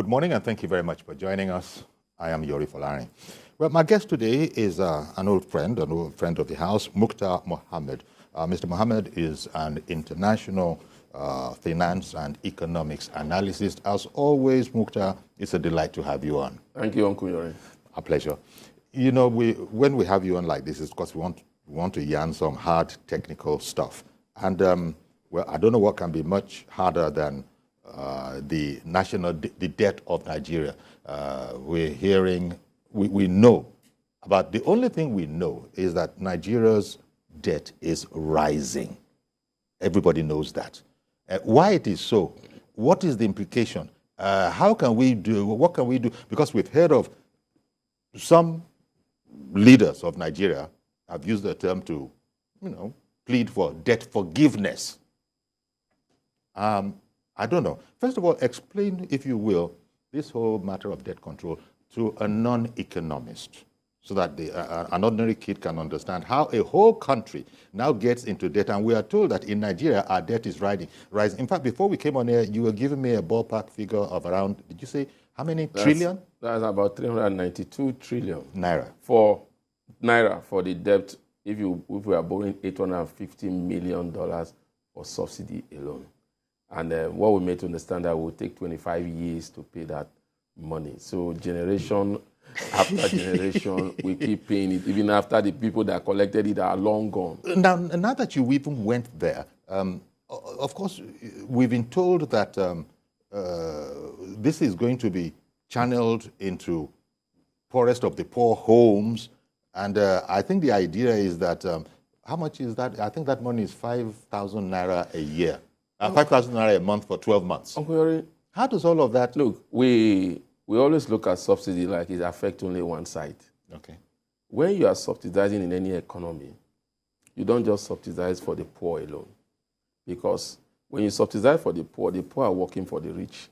Good morning, and thank you very much for joining us. I am Yori Folari. Well, my guest today is an old friend of the house, Mukhtar Mohammed. Mr. Mohammed is an international finance and economics analyst. As always, Mukhtar, it's a delight to have you on. Thank you, Uncle Yori. A pleasure. You know, when we have you on like this, it's because we want to yarn some hard technical stuff. And, well, I don't know what can be much harder than the debt of Nigeria. We're hearing, we know about, the only thing we know is that Nigeria's debt is rising. Everybody knows that. Why it is so? What is the implication? How can we do, what can we do? Because we've heard of some leaders of Nigeria have used the term to, plead for debt forgiveness. I don't know. First of all, explain, if you will, this whole matter of debt control to a non-economist so that an ordinary kid can understand how a whole country now gets into debt. And we are told that in Nigeria, our debt is rising. In fact, before we came on air, you were giving me a ballpark figure of around, did you say, how many trillion? That's about 392 trillion. Naira. For the debt, if we are borrowing $850 million for subsidy alone. And what we made to understand that will take 25 years to pay that money. So generation after generation, we keep paying it, even after the people that collected it are long gone. Now that you even went there, of course, we've been told that this is going to be channeled into poorest of the poor homes. And I think the idea is that, how much is that? I think that money is 5,000 naira a year. 5,000 naira a month for 12 months. Uncle Yori, how does all of that look? We always look at subsidy like it affects only one side. Okay. When you are subsidizing in any economy, you don't just subsidize for the poor alone. Because when you subsidize for the poor are working for the rich.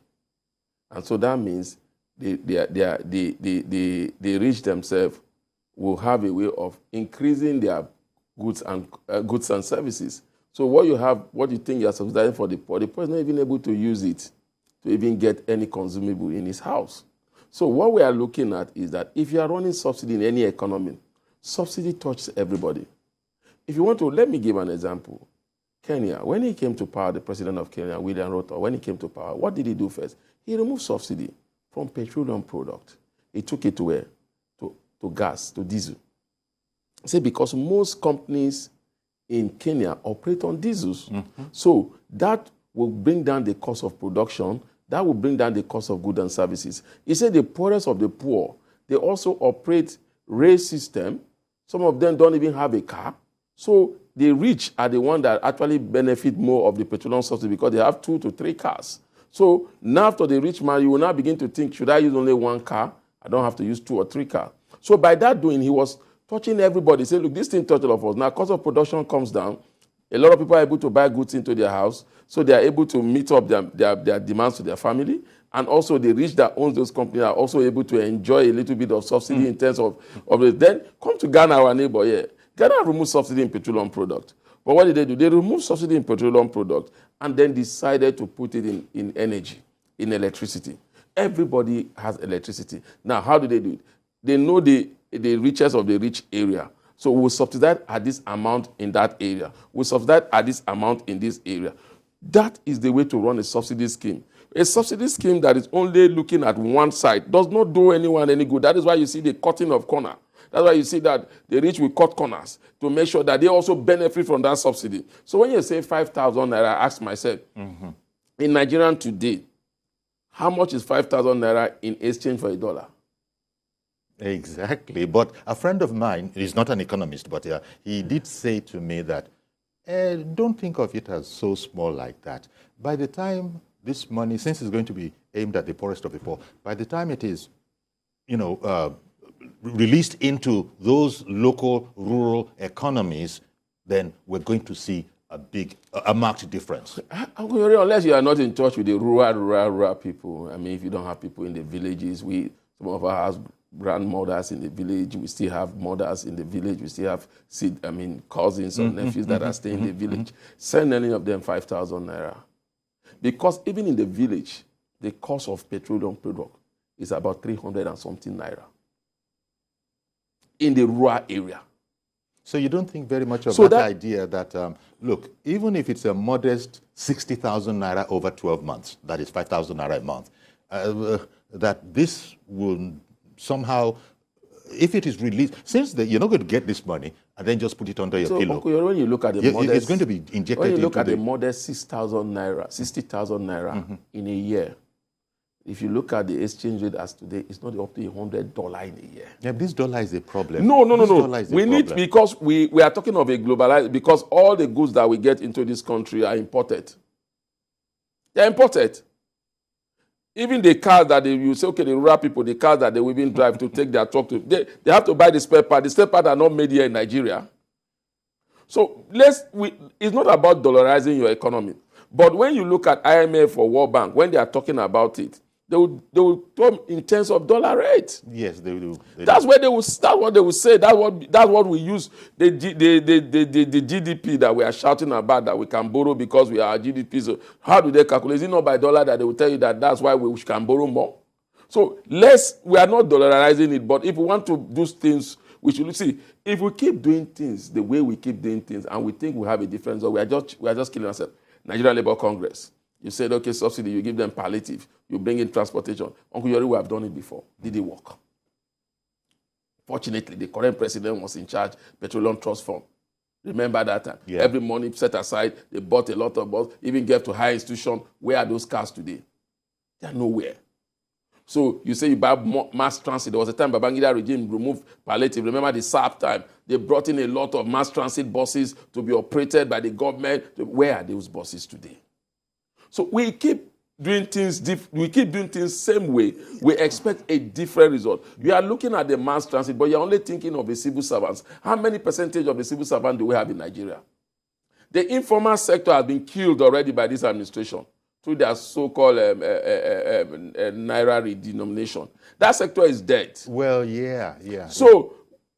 And so that means the rich themselves will have a way of increasing their goods and services. So what you think you are subsidizing for the poor is not even able to use it to even get any consumable in his house. So what we are looking at is that if you are running subsidy in any economy, subsidy touches everybody. If you want to, let me give an example. Kenya, when he came to power, the president of Kenya, William Ruto, when he came to power, what did he do first? He removed subsidy from petroleum product. He took it to where? To gas, to diesel. Say because most companies in Kenya operate on diesels. Mm-hmm. So that will bring down the cost of production. That will bring down the cost of goods and services. He said the poorest of the poor, they also operate rail system. Some of them don't even have a car. So the rich are the ones that actually benefit more of the petroleum subsidy because they have 2 to 3 cars. So now after the rich man, you will now begin to think, should I use only 1 car? I don't have to use 2 or 3 cars. So by that doing, he was touching everybody. Say, look, this thing touches all of us. Now, cost of production comes down. A lot of people are able to buy goods into their house, so they are able to meet up their demands to their family. And also, the rich that owns those companies are also able to enjoy a little bit of subsidy in terms of it. Then come to Ghana, our neighbor here. Ghana removed subsidy in petroleum product. But what did they do? They removed subsidy in petroleum product and then decided to put it in energy, in electricity. Everybody has electricity. Now, how do they do it? They know the richest of the rich area. So we'll subsidize at this amount in that area. We'll subsidize at this amount in this area. That is the way to run a subsidy scheme. A subsidy scheme that is only looking at one side does not do anyone any good. That is why you see the cutting of corner. That's why you see that the rich will cut corners to make sure that they also benefit from that subsidy. So when you say 5,000 naira, I ask myself, in Nigeria today, how much is 5,000 naira in exchange for $1? Exactly. But a friend of mine, he's not an economist, but he did say to me that, don't think of it as so small like that. By the time this money, since it's going to be aimed at the poorest of the poor, by the time it is, released into those local rural economies, then we're going to see a marked difference. Unless you are not in touch with the rural people. I mean, if you don't have people in the villages, some of us have grandmothers in the village, we still have mothers in the village, we still have cousins or nephews that are staying in the village. Send any of them 5,000 naira. Because even in the village, the cost of petroleum product is about 300 and something naira in the rural area. So you don't think very much of that idea that, look, even if it's a modest 60,000 naira over 12 months, that is 5,000 naira a month, that this will somehow, if it is released, since you're not going to get this money and then just put it under your pillow. When you look at the modest, it's going to be injected when you look into at the modest 60,000 naira in a year, if you look at the exchange rate as today, it's not up to $100 in a year. Yeah, this dollar is a problem. No. We need, because we are talking of a globalized, because all the goods that we get into this country are imported. They're imported. Even the cars that you say, okay, the rural people, the cars that they will even drive to take their truck to, they have to buy the spare part. The spare parts are not made here in Nigeria. So it's not about dollarizing your economy. But when you look at IMF or World Bank, when they are talking about it, they will talk in terms of dollar rate. Yes, they do. That's what they will say. That's what we use. The GDP that we are shouting about that we can borrow because we are GDP. So how do they calculate? Is it not by dollar that they will tell you that that's why we can borrow more? So we are not dollarizing it, but if we want to do things, we should see. If we keep doing things the way we keep doing things, and we think we have a difference, or we are just killing ourselves. Nigerian Labour Congress. You said, okay, subsidy, you give them palliative, you bring in transportation. Uncle Yori, we have done it before. Did it work? Fortunately, the current president was in charge, Petroleum Trust Fund. Remember that time? Yeah. Every money set aside, they bought a lot of buses, even gave to higher institutions. Where are those cars today? They are nowhere. So you say you buy mass transit. There was a time Babangida regime removed palliative. Remember the SAP time? They brought in a lot of mass transit buses to be operated by the government. Where are those buses today? So we keep doing things same way. We expect a different result. You are looking at the mass transit, but you're only thinking of the civil servants. How many percentage of the civil servants do we have in Nigeria? The informal sector has been killed already by this administration through their so-called Naira redenomination. That sector is dead. Well, yeah. So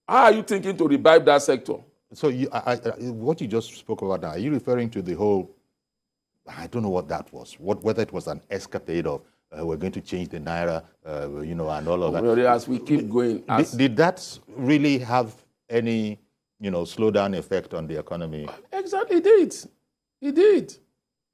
how are you thinking to revive that sector? So what you just spoke about now, are you referring to the whole, I don't know what that was, whether it was an escapade of we're going to change the Naira, and all of that. As we keep going. Did that really have any, slowdown effect on the economy? Exactly, it did.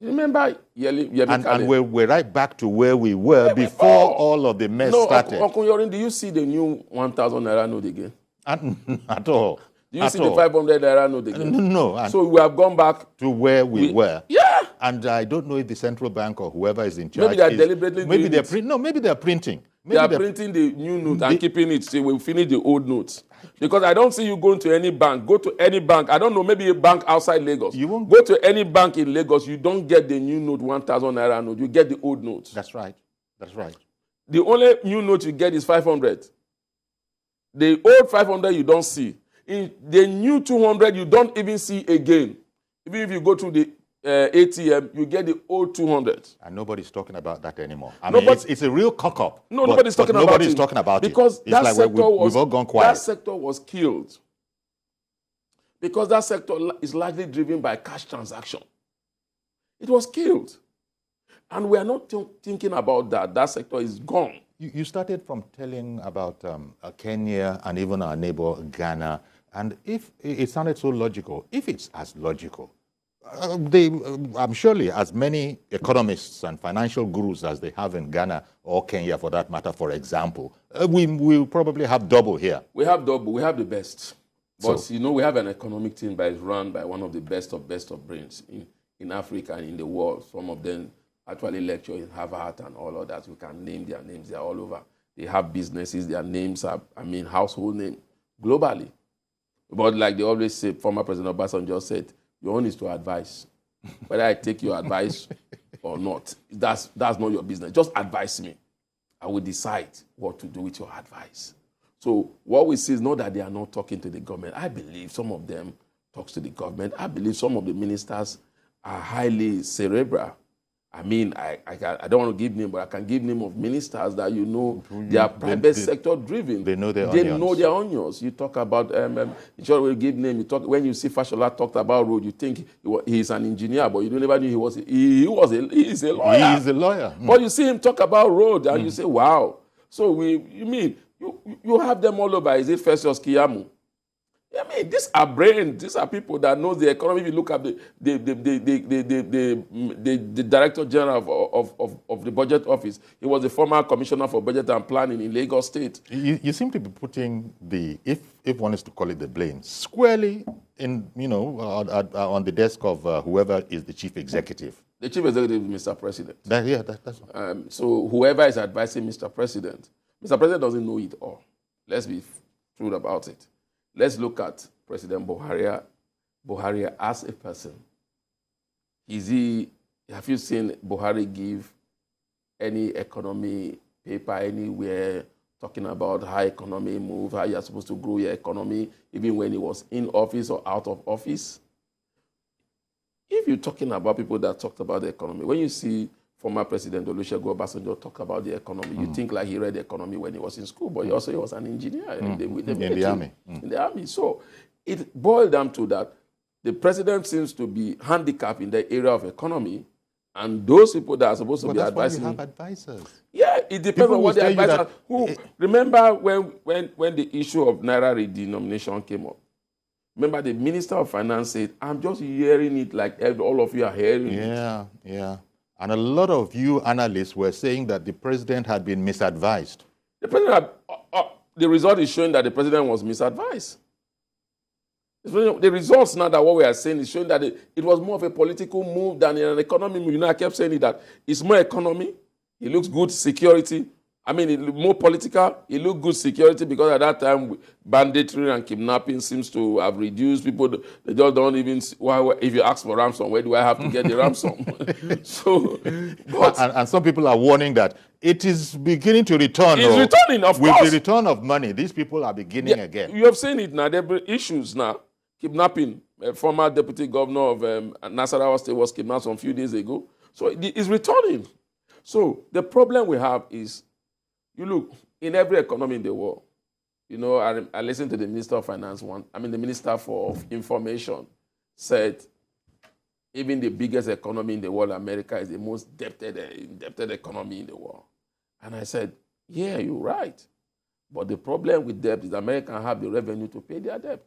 Remember, and we're right back to where we were before all of the mess started. Uncle Yorin, do you see the new 1,000 Naira note again? At all. Do you see the 500 Naira note again? No. So we have gone back to where we were. Yeah. And I don't know if the central bank or whoever is in charge. Maybe they're deliberately maybe they're maybe they're printing. They are printing the new note and keeping it so we'll finish the old notes. Because I don't see you going to any bank. Go to any bank. I don't know, maybe a bank outside Lagos. You won't go to any bank in Lagos. You don't get the new note, 1,000 Naira note. You get the old notes. That's right. The only new note you get is 500. The old 500 you don't see. In the new 200 you don't even see again. Even if you go to the ATM, you get the old 200. And nobody's talking about that anymore. I mean, it's a real cock-up. No, nobody's talking about it. Because that sector we've all gone quiet. That sector was killed. Because that sector is largely driven by cash transaction. It was killed. And we are not thinking about that. That sector is gone. You started from telling about Kenya and even our neighbor Ghana. And if it sounded so logical, if it's as logical, I'm surely as many economists and financial gurus as they have in Ghana or Kenya, for that matter, for example, we'll probably have double here. We have double. We have the best. But, we have an economic team that is run by one of the best of brains in Africa and in the world. Some of them actually lecture in Harvard and all of that. We can name their names. They are all over. They have businesses. Their names are, household name globally. But like they always say, former President Obasanjo said, your own is to advise. Whether I take your advice or not, that's not your business. Just advise me. I will decide what to do with your advice. So what we see is not that they are not talking to the government. I believe some of them talks to the government. I believe some of the ministers are highly cerebral I mean, I don't want to give name, but I can give name of ministers that they are private sector driven. They know their They onions. know their onions. You talk about, you sure will give name. You talk when you see Fashola talked about road, you think he's an engineer, but you never knew he is a lawyer. He is a lawyer. But you see him talk about road, and you say, wow. So you have them all over. Is it Festus Kiyamu? I mean, these are brains. These are people that know the economy. If you look at the Director General of the Budget Office, he was the former Commissioner for Budget and Planning in Lagos State. You seem to be putting if one is to call it the blame, squarely in on the desk of whoever is the chief executive. The chief executive is Mr. President. That's so whoever is advising Mr. President doesn't know it all. Let's be true about it. Let's look at President Buhari as a person. Have you seen Buhari give any economy paper anywhere talking about how economy move, how you're supposed to grow your economy, even when he was in office or out of office? If you're talking about people that talked about the economy, when you see former President Olusegun Obasanjo talk about the economy, you think like he read the economy when he was in school, but he was an engineer in the army. In the army. So it boiled down to that the president seems to be handicapped in the area of economy, and those people that are supposed to be advising. Why you have advisors. Yeah, it depends People on what the advisors. Remember when the issue of Naira redenomination came up? Remember the Minister of Finance said, "I'm just hearing it like all of you are hearing it." Yeah. And a lot of you analysts were saying that the president had been misadvised. The result is showing that the president was misadvised. The results now that what we are saying is showing that it was more of a political move than an economy move. I kept saying that it's more economy. It looks good security. I mean, it more political. It looked good security because at that time, banditry and kidnapping seems to have reduced. People, they just don't even, if you ask for ransom, where do I have to get the ransom? And some people are warning that it is beginning to return. It's returning, of course. With the return of money, these people are beginning again. You have seen it now. There are issues now. Kidnapping. A former deputy governor of Nasarawa State was kidnapped some few days ago. So it's returning. So the problem we have is, you look, in every economy in the world, I listened to the Minister of Finance the Minister for Information said even the biggest economy in the world, America, is the most indebted economy in the world. And I said, yeah, you're right. But the problem with debt is Americans have the revenue to pay their debt.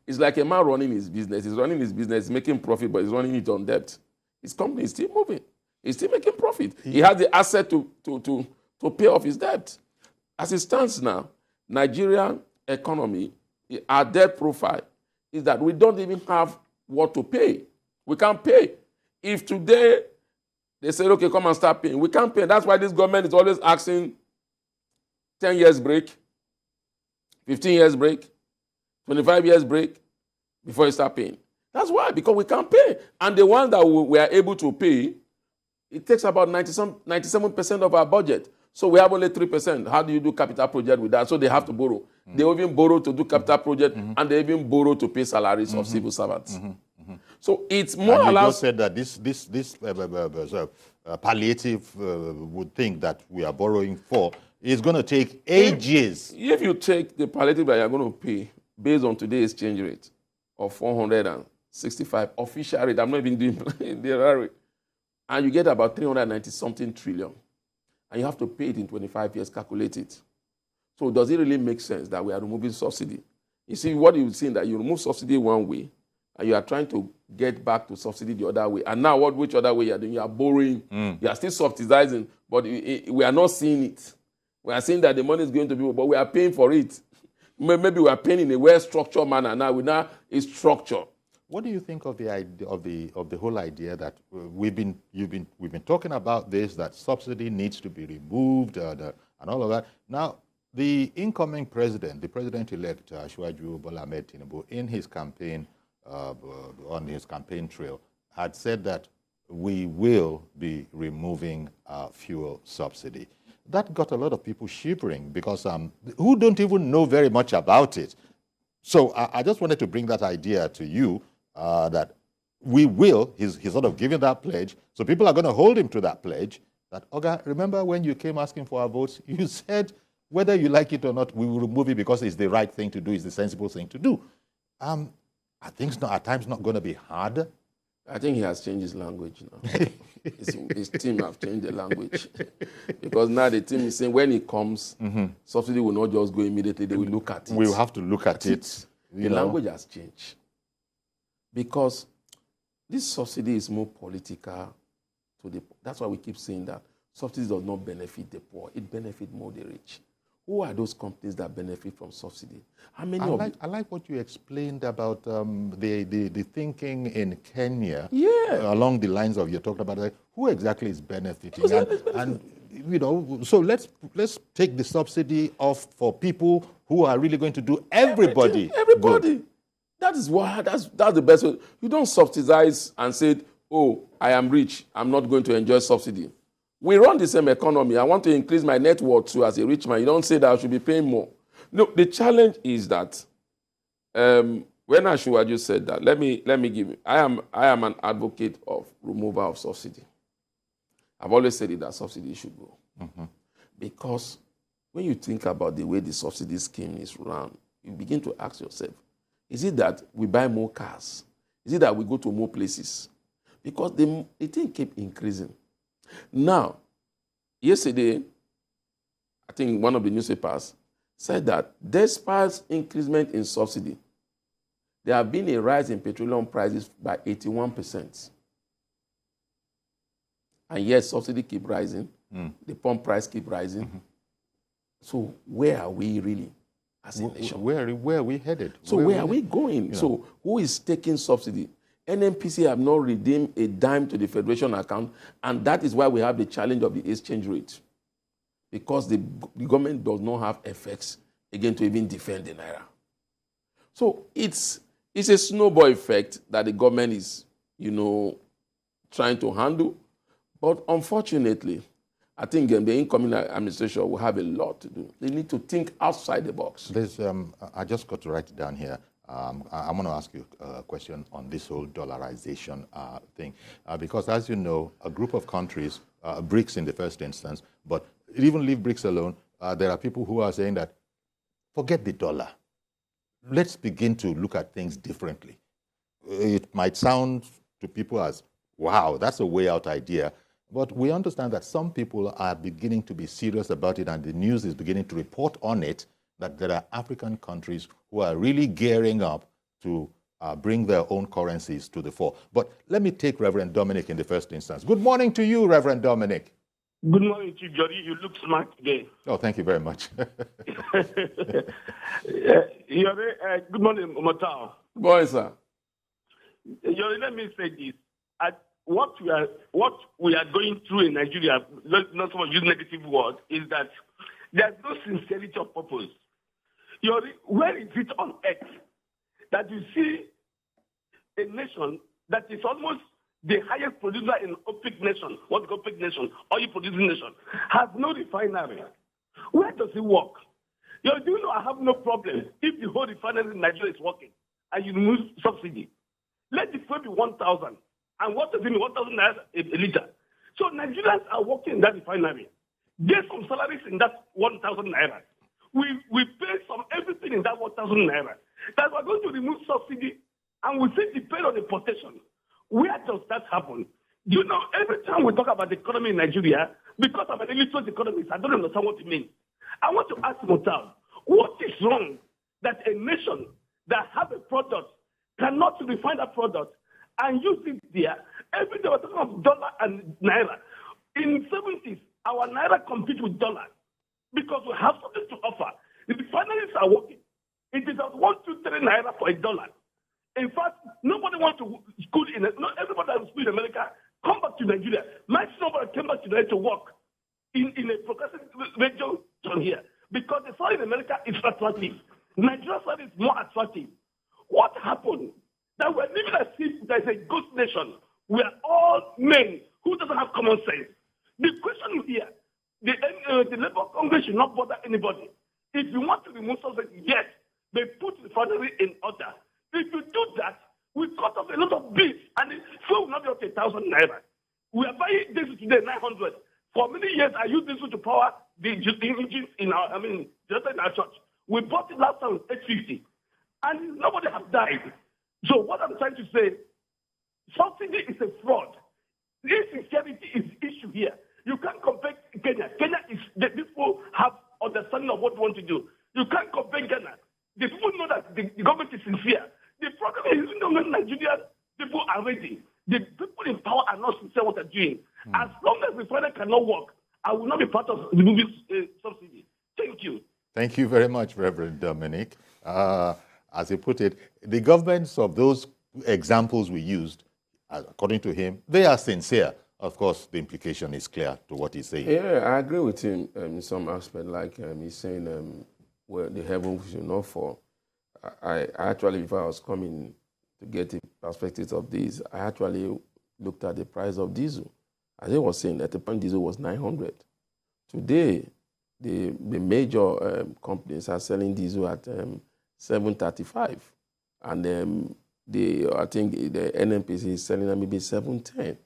It's like a man running his business. He's running his business, making profit, but he's running it on debt. His company is still moving. He's still making profit. He has the asset to pay off his debt. As it stands now, Nigerian economy, our debt profile is that we don't even have what to pay. We can't pay. If today they say, okay, come and start paying, we can't pay. That's why this government is always asking 10 years break, 15 years break, 25 years break before you start paying. That's why, because we can't pay. And the one that we are able to pay, it takes about 97% of our budget. So we have only 3%. How do you do capital project with that? So they have to borrow. Mm-hmm. They even borrow to do capital project, and they even borrow to pay salaries of civil servants. So it's more and you allowed. just said that this palliative would think that we are borrowing for is going to take ages. If you take the palliative that you're going to pay based on today's exchange rate of 465 official rate, I'm not even doing the rate, and you get about 390-something trillion, and you have to pay it in 25 years, calculate it. So does it really make sense that we are removing subsidy? You see, what you've seen that you remove subsidy one way, and you are trying to get back to subsidy the other way. And now which other way you are doing? You are borrowing. You are still subsidizing, but we are not seeing it. We are seeing that the money is going to be, but we are paying for it. Maybe we are paying in a well-structured manner. Now it's structured. What do you think of the idea of the whole idea that we've been talking about this, that subsidy needs to be removed and all of that? Now, the incoming president, the president-elect Asiwaju Bola Ahmed Tinubu, in his campaign on his campaign trail, had said that we will be removing fuel subsidy. That got a lot of people shivering because who don't even know very much about it. So I just wanted to bring that idea to you that we will, he's sort of giving that pledge. So people are going to hold him to that pledge that, Oga, remember when you came asking for our votes, you said whether you like it or not, we will remove it because it's the right thing to do, it's the sensible thing to do. Are things not, at times not going to be harder? I think he has changed his language now. his team have changed the language. Because now the team is saying when it comes, subsidy will not just go immediately, they will look at it. We will have to look at it. The language has changed. Because this subsidy is more political to the poor. That's why we keep saying that subsidy does not benefit the poor, it benefits more the rich. Who are those companies that benefit from subsidy? How many I like what you explained about the thinking in Kenya. Yeah. Along the lines of, you talked about like, who exactly is benefiting. And you know, so let's take the subsidy off for people who are really going to do everybody. Everybody. Good. That is why that's the best way. You don't subsidize and say, oh, I am rich, I'm not going to enjoy subsidy. We run the same economy. I want to increase my net worth too as a rich man. You don't say that I should be paying more. No, the challenge is that when Ashwaju said that, let me give you, I am an advocate of removal of subsidy. I've always said it that subsidy should go. Because when you think about the way the subsidy scheme is run, you begin to ask yourself, is it that we buy more cars? Is it that we go to more places? Because the thing keep increasing. Now, yesterday, I think one of the newspapers said that despite increment in subsidy, there have been a rise in petroleum prices by 81%. And yet subsidy keep rising, the pump price keep rising. So where are we really as a nation? Where are we headed? So where are we going? You know? So who is taking subsidy? NNPC have not redeemed a dime to the Federation account, and that is why we have the challenge of the exchange rate. Because the government does not have effects, again, to even defend the Naira. So it's a snowball effect that the government is, trying to handle. But unfortunately, I think the incoming administration will have a lot to do. They need to think outside the box. I just got to write it down here. I want to ask you a question on this whole dollarization thing. Because as you know, a group of countries, BRICS in the first instance, but even leave BRICS alone, there are people who are saying that, forget the dollar. Let's begin to look at things differently. It might sound to people as, wow, that's a way out idea. But we understand that some people are beginning to be serious about it, and the news is beginning to report on it, that there are African countries who are really gearing up to bring their own currencies to the fore. But let me take Reverend Dominic in the first instance. Good morning to you, Reverend Dominic. Good morning, Chief Jody. You look smart today. Oh, thank you very much. Good morning, Mukhtar. Boy, sir. Jody, let me say this. What we are going through in Nigeria, not so much use negative words, is that there's no sincerity of purpose. Where is it on earth that you see a nation that is almost the highest producer in OPEC nation, what's the OPEC nation, oil producing nation, has no refinery? Where does it work? Do you know I have no problem if the whole refinery in Nigeria is working and you remove subsidy? Let the fuel be 1,000. And what does it mean? 1,000 naira a liter. So Nigerians are working in that refinery. Get some salaries in that 1,000 naira. We pay some everything in that 1,000 naira. That we're going to remove subsidy and we say depend on importation. Where does that happen? Do you know, every time we talk about the economy in Nigeria, because I'm an illiterate economist, I don't understand what it means. I want to ask Mukhtar, what is wrong that a nation that has a product cannot refine that product and use it there? Every day we're talking of dollar and naira. In the 70s, our naira competes with dollar because we have something to offer. The refineries are working. It is at 1, 2, 3 naira for $1. In fact, nobody wants to school in it. Not everybody that school in America come back to Nigeria. My son came back to Nigeria to work in a progressive region here because the salary in America is attractive. Nigeria's salary is more attractive. What happened? That we're living as if there's a ghost nation. We are all men who doesn't have common sense. The question here, the Labour Congress should not bother anybody. If you want to remove subsidy, yes, they put the refinery in order. If you do that, we cut off a lot of bills, and 1,000 naira. We are buying diesel today 900. For many years, I used diesel to power the engines in just in our church. We bought it last time 850, and nobody has died. So what I'm trying to say, subsidy is a fraud. Insincerity is the issue here. You can't compare Kenya. Kenya is the people have understanding of what they want to do. You can't compare Ghana. The people know that the government is sincere. The problem is when Nigerian people are ready. The people in power are not sincere what they're doing. As long as the finance cannot work, I will not be part of removing subsidy. Thank you. Thank you very much, Reverend Dominic. As he put it, the governments of those examples we used, according to him, they are sincere. Of course, the implication is clear to what he's saying. Yeah, I agree with him in some aspect. Like he's saying, well, the heaven should not fall. I actually, if I was coming to get a perspective of this, I actually looked at the price of diesel. As he was saying, at the point diesel was 900. Today, the major companies are selling diesel at 735, and I think the NNPC is selling at maybe 710.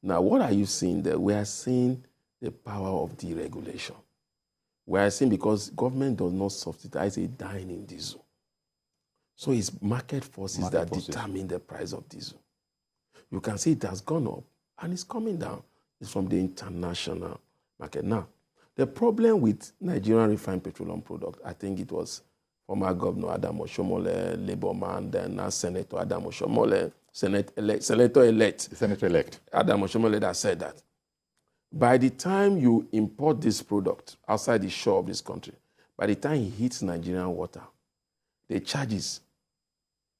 Now, what are you seeing there? We are seeing the power of deregulation. We are seeing because government does not subsidize a dime in diesel. So it's market forces that determine the price of diesel. You can see it has gone up and it's coming down. It's from the international market. Now, the problem with Nigerian refined petroleum product, I think it was former Governor Adam Oshomole, Labour man, then now Senator Adam Oshomole, Senator-elect Adam Oshomole that said that by the time you import this product outside the shore of this country, by the time it hits Nigerian water, the charges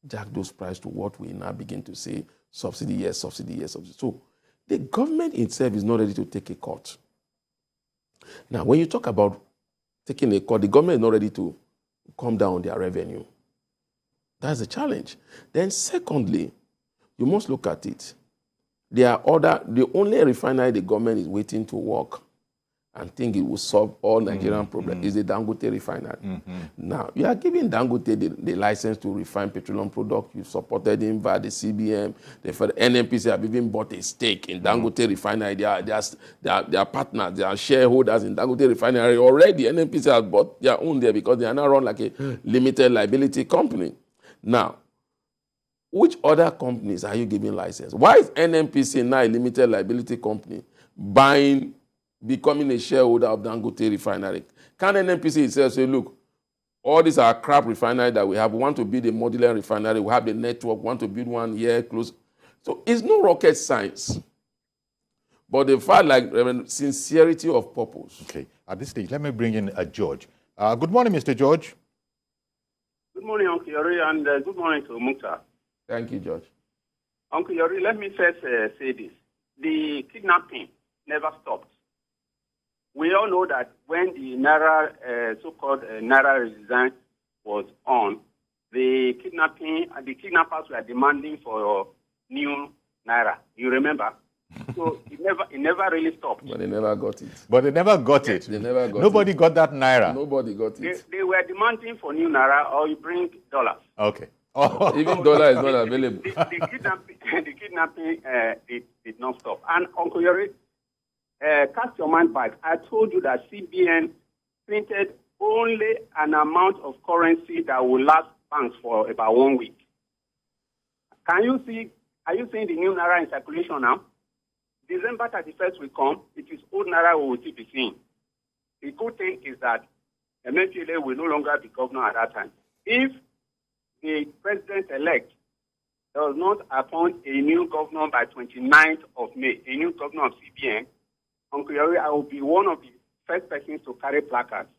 jack those prices to what we now begin to say subsidy, yes, subsidy, yes, subsidy. So the government itself is not ready to take a cut. Now, when you talk about taking a cut, the government is not ready to come down on their revenue. That's the challenge. Then secondly, you must look at it. The only refinery the government is waiting to work and think it will solve all Nigerian problems is the Dangote refinery. Now, you are giving Dangote the license to refine petroleum product. You supported him via the CBM. The NNPC have even bought a stake in Dangote refinery. They are partners, they are shareholders in Dangote refinery already. NNPC has bought their own there because they are now run like a limited liability company. Now, which other companies are you giving license? Why is NNPC now a limited liability company becoming a shareholder of Dangote refinery? Can NNPC itself say, look, all these are crap refinery that we have. We want to build a modular refinery. We have the network. We want to build one here, close. So it's no rocket science. But the fact, like, sincerity of purpose. Okay. At this stage, let me bring in George. Good morning, Mr. George. Good morning, Uncle Yori, and good morning to Mukhtar. Thank you, George. Uncle Yori, let me first say this. The kidnapping never stopped. We all know that when the Naira, so-called Naira redesign was on, the kidnappers were demanding for new Naira. You remember? So it never really stopped. But they never got it. They never got it. Nobody got that Naira. Nobody got it. They were demanding for new Naira, or you bring dollars. Okay. Oh. Even dollar is not available. The kidnapping did not stop. And Uncle Yori, cast your mind back. I told you that CBN printed only an amount of currency that will last banks for about 1 week. Are you seeing the new Naira in circulation now? December 31st will come. It is old Naira we will still be seeing. The good thing is that MPLA will no longer be governor at that time. If the president-elect does not appoint a new governor by 29th of May, a new governor of CBN, Uncle Yori, I will be one of the first persons to carry placards.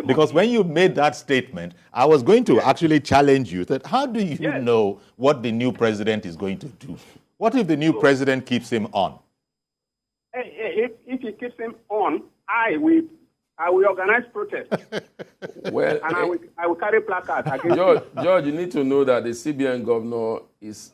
Because when you made that statement, I was going to actually challenge you that how do you know what the new president is going to do? What if the new president keeps him on? If he keeps him on, I will organize protest. Well, and I will carry placards against George, you need to know that the CBN governor is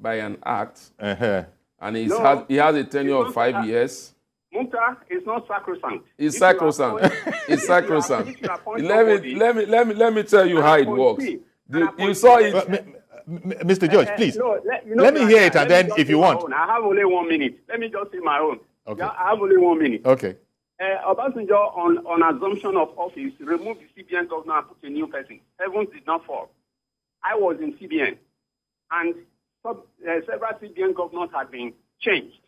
by an act, and he has a tenure of 5 years. Mukhtar is not sacrosanct. It's sacrosanct. It's sacrosanct. Let me tell you how it works. You saw it. Mr. George, please. No, let me hear it, and then if you want. I have only 1 minute. Let me just say my own. Okay. Yeah, I have only 1 minute. Okay. Obasanjo, on assumption of office, removed the CBN governor and put a new person. Heavens did not fall. I was in CBN, and several CBN governors had been changed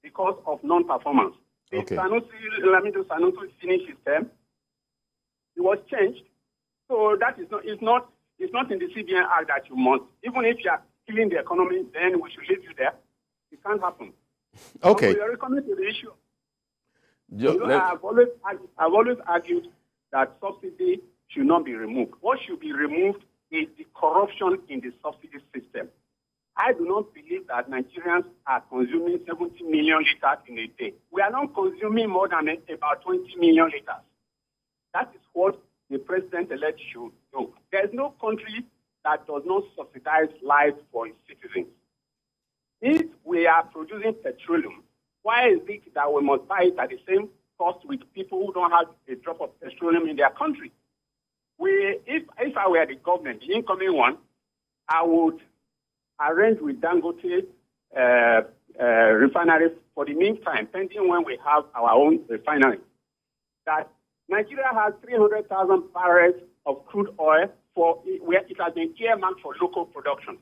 because of non-performance. Okay. Lamido Sanusi finished his term. It was changed. So that is not, it's not in the CBN Act that you must. Even if you are killing the economy, then we should leave you there. It can't happen. Okay. So you're coming to the issue. I've always argued that subsidy should not be removed. What should be removed is the corruption in the subsidy system. I do not believe that Nigerians are consuming 70 million liters in a day. We are not consuming more than about 20 million liters. That is what the president-elect should do. There is no country that does not subsidize life for its citizens. If we are producing petroleum, why is it that we must buy it at the same cost with people who don't have a drop of petroleum in their country? If I were the government, the incoming one, I would arrange with Dangote refinery for the meantime, pending when we have our own refinery, that Nigeria has 300,000 barrels of crude oil where it has been earmarked for local production.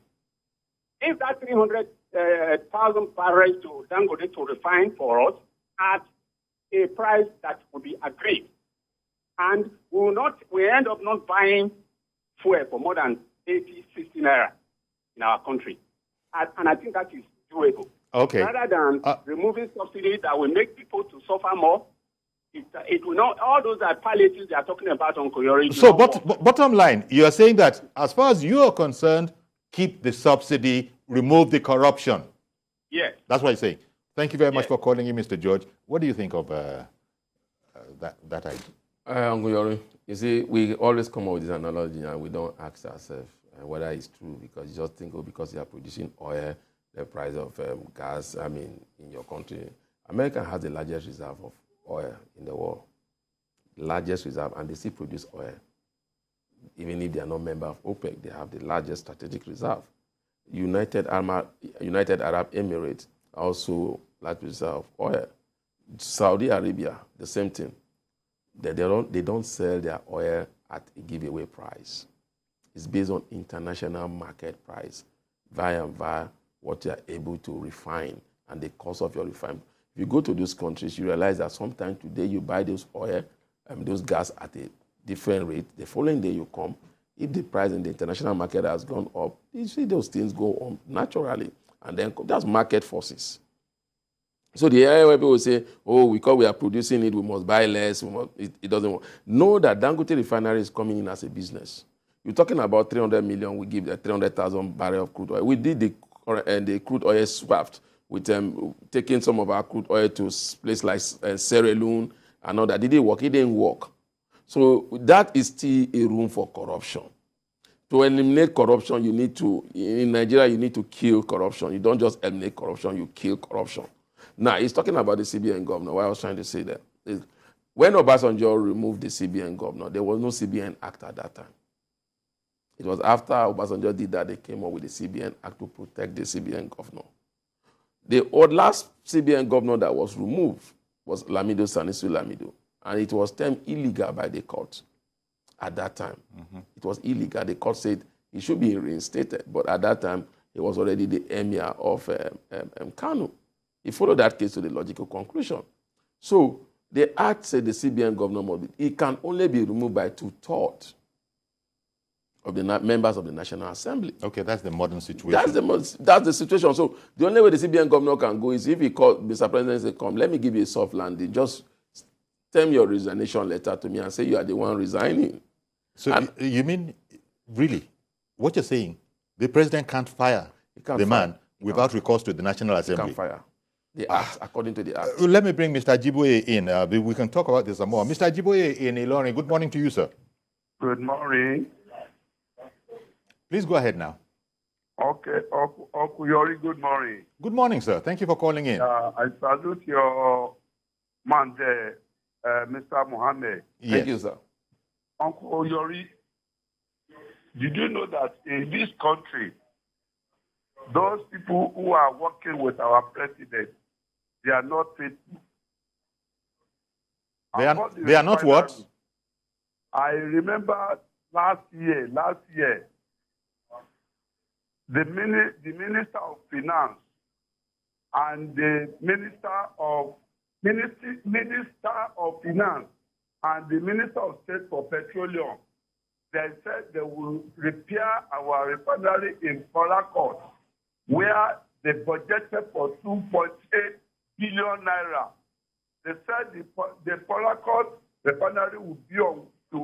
If that 300,000 barrels to Dangote to refine for us at a price that will be agreed, and we end up not buying fuel for more than 80, 60 naira in our country. And I think that is doable. Okay. Rather than removing subsidies that will make people to suffer more, it will not, all those are palliatives they are talking about on Koyori. So bottom line, you are saying that as far as you are concerned, keep the subsidy, remove the corruption. Yes. That's what you're saying. Thank you very much for calling in, Mr. George. What do you think of that idea? Koyori, you see, we always come up with this analogy and we don't ask ourselves whether it's true, because you just think, because you are producing oil, the price of gas, in your country. America has the largest reserve of oil in the world. Largest reserve, and they still produce oil. Even if they are not member of OPEC, they have the largest strategic reserve. United Arab Emirates also large reserve of oil. Saudi Arabia, the same thing. They don't sell their oil at a giveaway price. It's based on international market price, via what you are able to refine and the cost of your refinement. If you go to those countries, you realize that sometimes today you buy those oil and those gas at a different rate. The following day you come, if the price in the international market has gone up, you see those things go on naturally. And then that's market forces. So the area where people say, because we are producing it, we must buy less, it doesn't work. Know that Dangote refinery is coming in as a business. You're talking about 300 million, we give 300,000 barrels of crude oil. We did the crude oil swapped with taking some of our crude oil to places like Sierra Leone and all that. Did it work? It didn't work. So that is still a room for corruption. To eliminate corruption, in Nigeria, you need to kill corruption. You don't just eliminate corruption, you kill corruption. Now, he's talking about the CBN governor. What I was trying to say there is, when Obasanjo removed the CBN governor, there was no CBN Act at that time. It was after Obasanjo did that, they came up with the CBN Act to protect the CBN governor. The last CBN governor that was removed was Lamido Sanusi Lamido, and it was termed illegal by the court at that time. Mm-hmm. It was illegal. The court said he should be reinstated, but at that time, he was already the emir of Kano. He followed that case to the logical conclusion. So the act said the CBN governor it can only be removed by 2/3 of the members of the National Assembly. Okay, that's the modern situation. That's the situation. So the only way the CBN governor can go is if he calls Mr. President and say, come, let me give you a soft landing. Just send your resignation letter to me and say you are the one resigning. So you mean, really, what you're saying, the president can't fire the man without recourse to the National Assembly? He can't fire. The act, according to the act. Let me bring Mr. Jiboye in. We can talk about this some more. Mr. Jiboye in Ilorin, good morning to you, sir. Good morning. Please go ahead now. Okay, Okuyori, good morning. Good morning, sir. Thank you for calling in. I salute your man there, Mr. Mohammed. Yes. Thank you, sir. Uncle Oyori, did you know that in this country, those people who are working with our president, they are not faithful. They are not what? I remember last year, the Minister of Finance and the Minister of Finance and the Minister of State for Petroleum, they said they will repair our refinery in Port, where they budgeted for 2.8 billion naira. They said the Port refinery will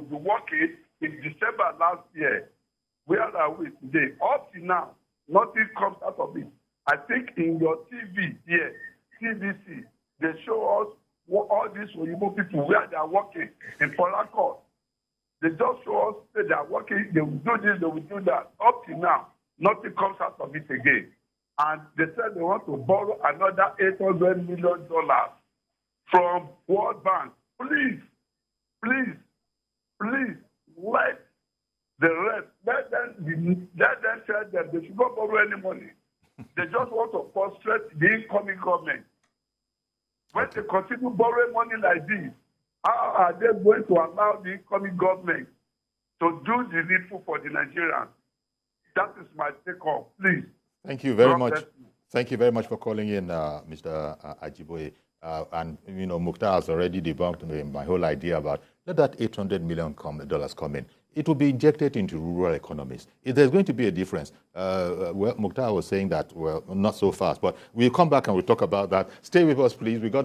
be working in December last year. Where are we today? Up to now, nothing comes out of it. I think in your TV here, TVC, they show us all these Oyibo people where they are working in Port. They just show us that they are working, they will do this, they will do that. Up to now, nothing comes out of it again. And they said they want to borrow another $800 million from World Bank. Please, let the rest, let them tell them they should not borrow any money. They just want to frustrate the incoming government. When they continue borrowing money like this, how are they going to allow the incoming government to do the needful for the Nigerians? That is my take on. Please. Thank you very much. Thank you very much for calling in, Mr. Ajiboye. And, you know, Mukhtar has already debunked my whole idea about let that $800 million come in. It will be injected into rural economies. If there's going to be a difference, well, Mukhtar was saying that, well, not so fast, but we'll come back and we'll talk about that. Stay with us, please. We got